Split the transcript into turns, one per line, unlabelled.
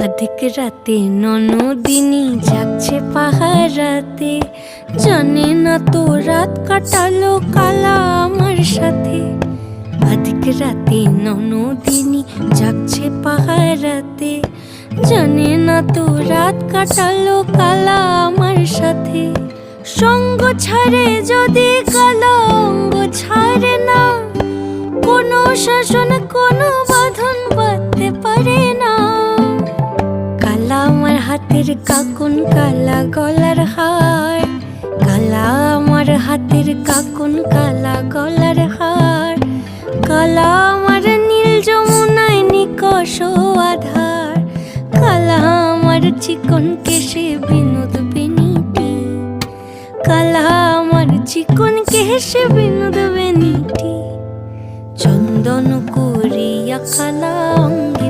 অধিক রাতে ননদিনী জাগছে পাহারাতে, জানে না তো রাত কাটালো কালা আমার সাথে। অধিক রাতে ননদিনী জাগছে পাহারাতে, জানে না তো রাত কাটালো কালা আমার সাথে। সঙ্গ ছাড়ে যদি কালা অঙ্গ ছাড়ে না, কোনো শাসন কোনো বাঁধন বাঁধতে পারে না। কালা আমার হাতের কাকুন কালা গলার হার, কালা আমার হাতের কাকুন কালা গলার হার। কালা আমার নীল যমুনায় নিকষ আধার, কালা আমার চিকন কেশে বিনোদ বেনিটি, কালা আমার চিকন কেশে বিনোদ বেনিটি। চন্দন করিয়া কালা অঙ্গে